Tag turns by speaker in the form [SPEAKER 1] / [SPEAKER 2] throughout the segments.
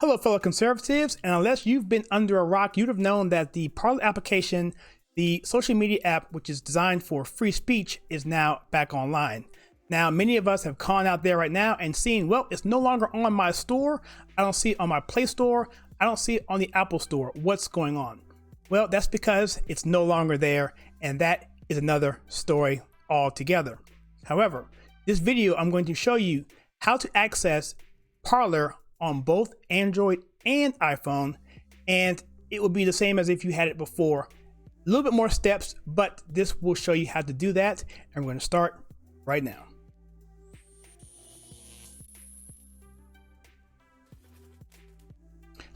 [SPEAKER 1] Hello, fellow conservatives, and unless you've been under a rock, you'd have known that the Parler application, the social media app which is designed for free speech, is now back online. Now, many of us have gone out there right now and seen, well, it's no longer on my store. I don't see it on my Play Store. I don't see it on the Apple Store. What's going on? Well, that's because it's no longer there, and that is another story altogether. However, this video, I'm going to show you how to access Parler on both Android and iPhone, and it will be the same as if you had it before. A little bit more steps, but this will show you how to do that, and we're going to start right now.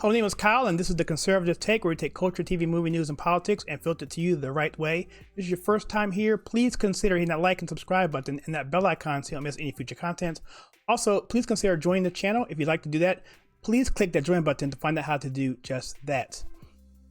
[SPEAKER 1] Hello, my name is Kyle, and this is the Conservative Take, where we take culture, TV, movie news, and politics and filter it to you the right way. If this is your first time here, please consider hitting that like and subscribe button and that bell icon so you don't miss any future content. Also, please consider joining the channel. If you'd like to do that, please click that join button to find out how to do just that.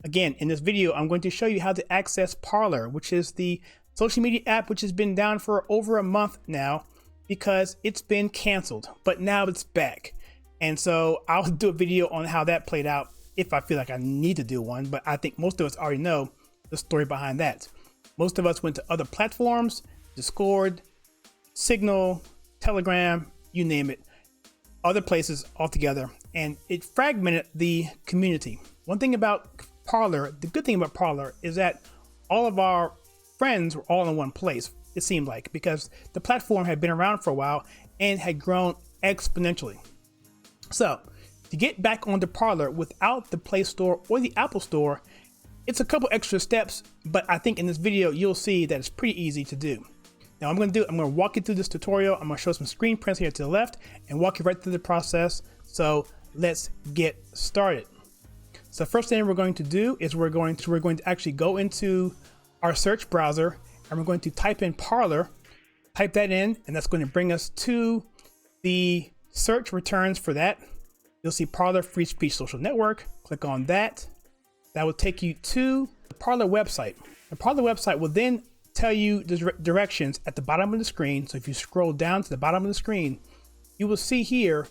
[SPEAKER 1] Again, in this video, I'm going to show you how to access Parler, which is the social media app which has been down for over a month now because it's been canceled, but now it's back. And so I'll do a video on how that played out if I feel like I need to do one, but I think most of us already know the story behind that. Most of us went to other platforms, Discord, Signal, Telegram, you name it, other places altogether, and it fragmented the community. One thing about Parler, the good thing about Parler, is that all of our friends were all in one place, it seemed like, because the platform had been around for a while and had grown exponentially. So to get back onto Parler without the Play Store or the Apple Store, it's a couple extra steps, but I think in this video you'll see that it's pretty easy to do. Now I'm going to walk you through this tutorial. I'm going to show some screen prints here to the left and walk you right through the process. So let's get started. So first thing we're going to do is we're going to actually go into our search browser and we're going to type in Parler, type that in, and that's going to bring us to the search returns for that. You'll see Parler Free Speech Social Network. Click on that. That will take you to the Parler website. The Parler website will then tell you the directions at the bottom of the screen. So if you scroll down to the bottom of the screen, you will see here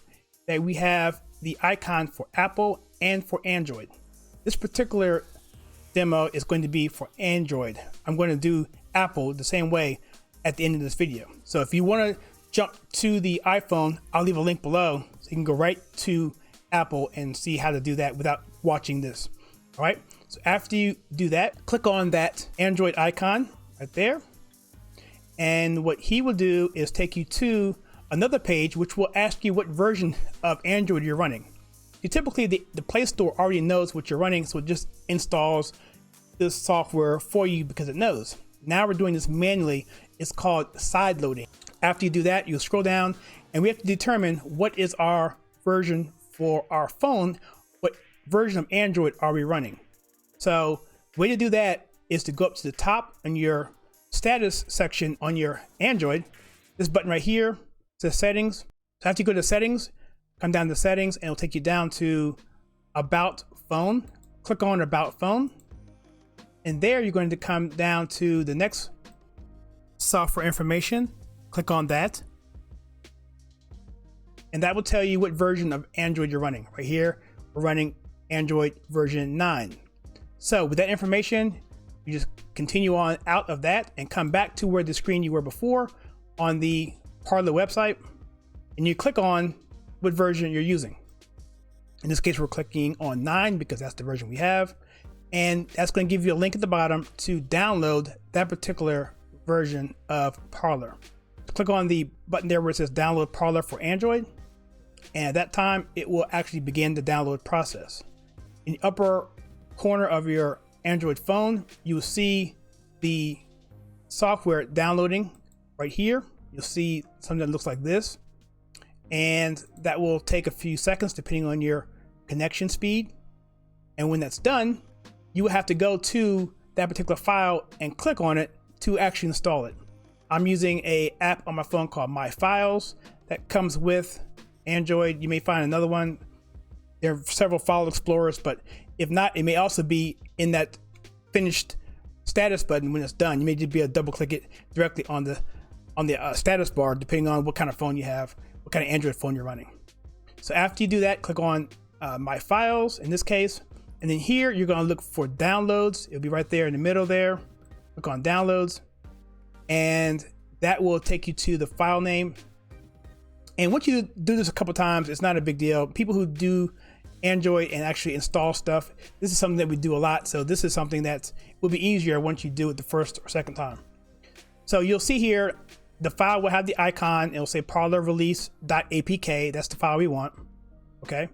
[SPEAKER 1] that we have the icon for Apple and for Android. This particular demo is going to be for Android. I'm going to do Apple the same way at the end of this video. So if you want to jump to the iPhone, I'll leave a link below so you can go right to Apple and see how to do that without watching this. All right, so after you do that, click on that Android icon right there, and what he will do is take you to another page which will ask you what version of Android you're running. Typically the Play Store already knows what you're running, so it just installs this software for you because it knows. Now we're doing this manually. It's called side loading. After you do that, you'll scroll down and we have to determine what is our version for our phone. What version of Android are we running? So the way to do that is to go up to the top in your status section on your Android. This button right here says settings. So after you go to settings, come down to settings and it'll take you down to about phone. Click on about phone. And there you're going to come down to the next software information. Click on that. And that will tell you what version of Android you're running. Right here, we're running Android version 9. So with that information, you just continue on out of that and come back to where the screen you were before on the Parler website. And you click on what version you're using. In this case, we're clicking on 9 because that's the version we have. And that's going to give you a link at the bottom to download that particular version of Parler. Click on the button there where it says download Parler for Android. And at that time, it will actually begin the download process. In the upper corner of your Android phone, you will see the software downloading right here. You'll see something that looks like this. And that will take a few seconds depending on your connection speed. And when that's done, you will have to go to that particular file and click on it to actually install it. I'm using an app on my phone called My Files that comes with Android. You may find another one. There are several file explorers, but if not, it may also be in that finished status button when it's done. You may just be able to double click it directly on the status bar, depending on what kind of phone you have, what kind of Android phone you're running. So after you do that, click on My Files in this case. And then here you're going to look for downloads. It'll be right there in the middle there. Click on downloads, and that will take you to the file name. And once you do this a couple times, it's not a big deal. People who do Android and actually install stuff, this is something that we do a lot. So this is something that will be easier once you do it the first or second time. So you'll see here, the file will have the icon. It'll say parler release.apk. That's the file we want. Okay.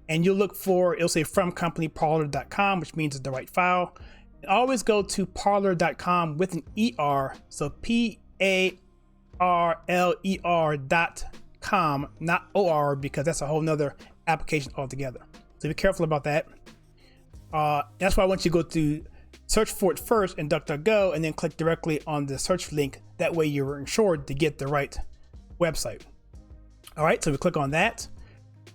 [SPEAKER 1] And you'll look for, it'll say from company parler.com, which means it's the right file. And always go to parler.com with an ER. So PARLER.com, not OR, because that's a whole nother application altogether. So be careful about that. That's why I want you to go to search for it first in DuckDuckGo and then click directly on the search link. That way you're ensured to get the right website. All right, so we click on that.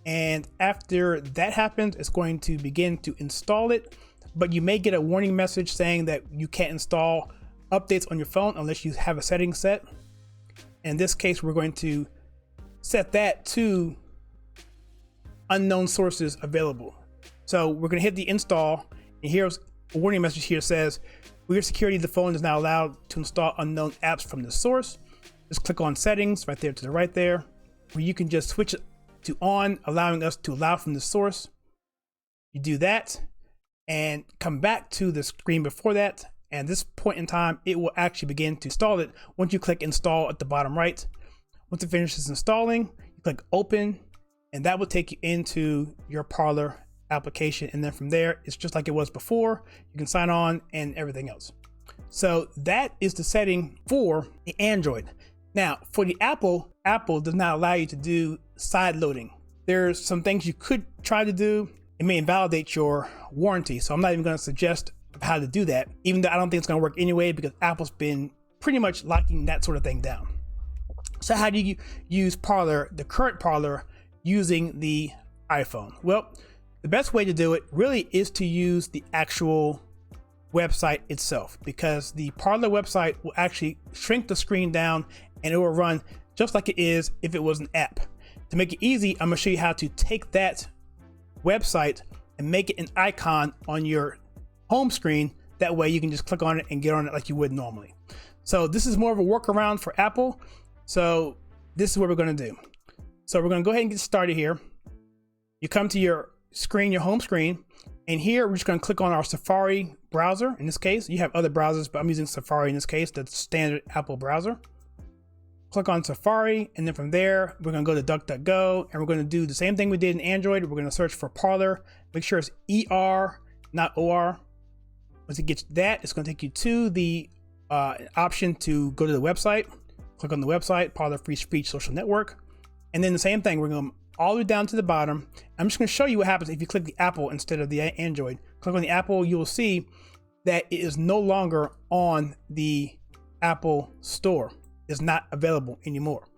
[SPEAKER 1] And after that happens, it's going to begin to install it. But you may get a warning message saying that you can't install updates on your phone unless you have a setting set. In this case, we're going to set that to unknown sources available. So we're going to hit the install, and here's a warning message here that says, for your security, the phone is now allowed to install unknown apps from the source. Just click on settings right there to the right there, where you can just switch it to on, allowing us to allow from the source. You do that and come back to the screen before that. And this point in time, it will actually begin to install it once you click install at the bottom right. Once it finishes installing, you click open, and that will take you into your Parler application. And then from there, it's just like it was before. You can sign on and everything else. So that is the setting for the Android. Now for the Apple does not allow you to do side loading. There's some things you could try to do. It may invalidate your warranty. So I'm not even going to suggest how to do that, even though I don't think it's going to work anyway, because Apple's been pretty much locking that sort of thing down. So how do you use Parler, the current Parler, using the iPhone? Well, the best way to do it really is to use the actual website itself, because the Parler website will actually shrink the screen down and it will run just like it is if it was an app. To make it easy, I'm going to show you how to take that website and make it an icon on your home screen. That way you can just click on it and get on it like you would normally. So this is more of a workaround for Apple. So this is what we're going to do. So we're going to go ahead and get started here. You come to your screen, your home screen, and here we're just going to click on our Safari browser. In this case, you have other browsers, but I'm using Safari in this case, the standard Apple browser. Click on Safari, and then from there, we're going to go to DuckDuckGo, and we're going to do the same thing we did in Android. We're going to search for Parler. Make sure it's ER, not OR. Once it gets that, it's going to take you to the option to go to the website. Click on the website, Parler Free Speech Social Network. And then the same thing, we're going all the way down to the bottom. I'm just going to show you what happens if you click the Apple instead of the Android. Click on the Apple, you will see that it is no longer on the Apple Store. It's not available anymore.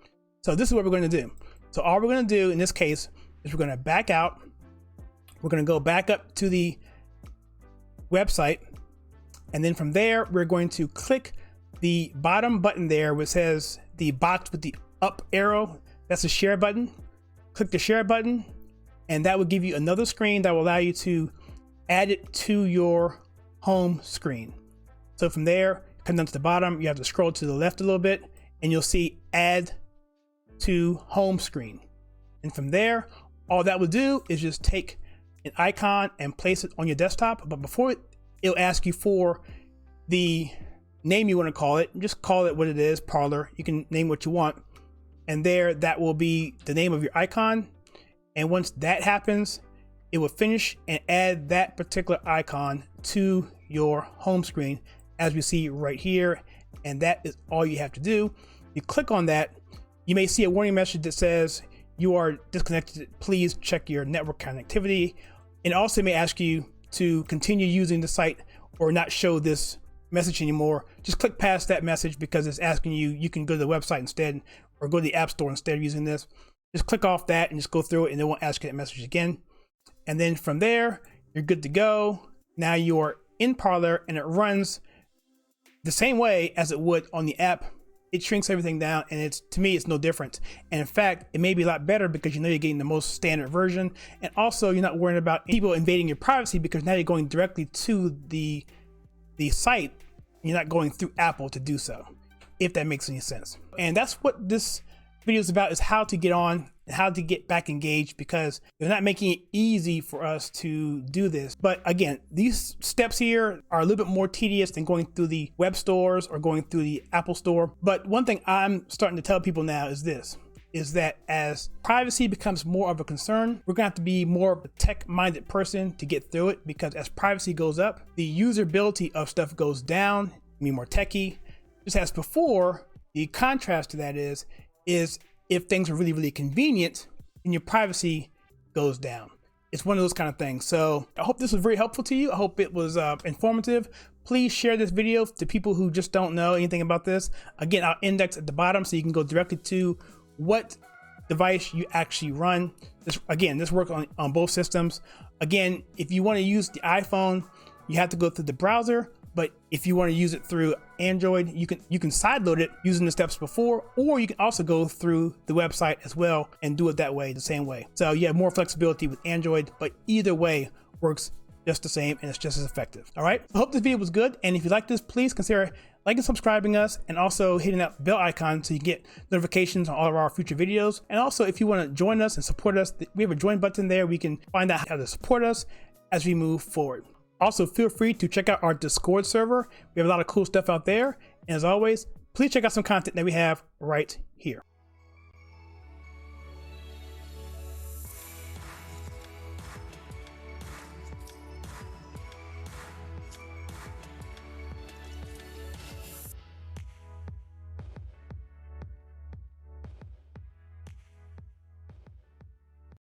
[SPEAKER 1] So this is what we're going to do. So all we're going to do in this case is we're going to back out. We're going to go back up to the website. And then from there, we're going to click the bottom button there which says the box with the up arrow. That's the share button. Click the share button, and that will give you another screen that will allow you to add it to your home screen. So from there, come down to the bottom, you have to scroll to the left a little bit, and you'll see add to home screen. And from there, all that will do is just take an icon and place it on your desktop. But before it'll ask you for the name you want to call it, just call it what it is, Parler. You can name what you want. And there, that will be the name of your icon. And once that happens, it will finish and add that particular icon to your home screen, as we see right here. And that is all you have to do. You click on that. You may see a warning message that says you are disconnected. Please check your network connectivity. And also may ask you to continue using the site or not show this message anymore. Just click past that message because it's asking you, you can go to the website instead, or go to the App Store instead of using this. Just click off that and just go through it, and it won't ask you that message again. And then from there, you're good to go. Now you're in Parler, and it runs the same way as it would on the app it shrinks everything down, and it's, to me, it's no different. And in fact, it may be a lot better because you know you're getting the most standard version, and also you're not worrying about people invading your privacy because now you're going directly to the site. You're not going through Apple to do so, if that makes any sense. And that's what this video is about, is how to get on and how to get back engaged, because they're not making it easy for us to do this. But again, these steps here are a little bit more tedious than going through the web stores or going through the Apple store. But one thing I'm starting to tell people now is this, is that as privacy becomes more of a concern, we're gonna have to be more of a tech-minded person to get through it, because as privacy goes up, the usability of stuff goes down, be more techie. Just as before, the contrast to that is if things are really, really convenient, and your privacy goes down. It's one of those kind of things. So I hope this was very helpful to you. I hope it was informative. Please share this video to people who just don't know anything about this. Again, I'll index at the bottom so you can go directly to what device you actually run. This works on both systems. Again, if you want to use the iPhone, you have to go through the browser. But if you want to use it through Android, you can sideload it using the steps before, or you can also go through the website as well and do it that way, the same way. So you have more flexibility with Android, but either way works just the same, and it's just as effective. All right, I hope this video was good, and if you like this, please consider liking, subscribing us, and also hitting that bell icon so you get notifications on all of our future videos. And also, if you want to join us and support us, we have a join button there. We can find out how to support us as we move forward. Also, feel free to check out our Discord server. We have a lot of cool stuff out there. And as always, please check out some content that we have right here.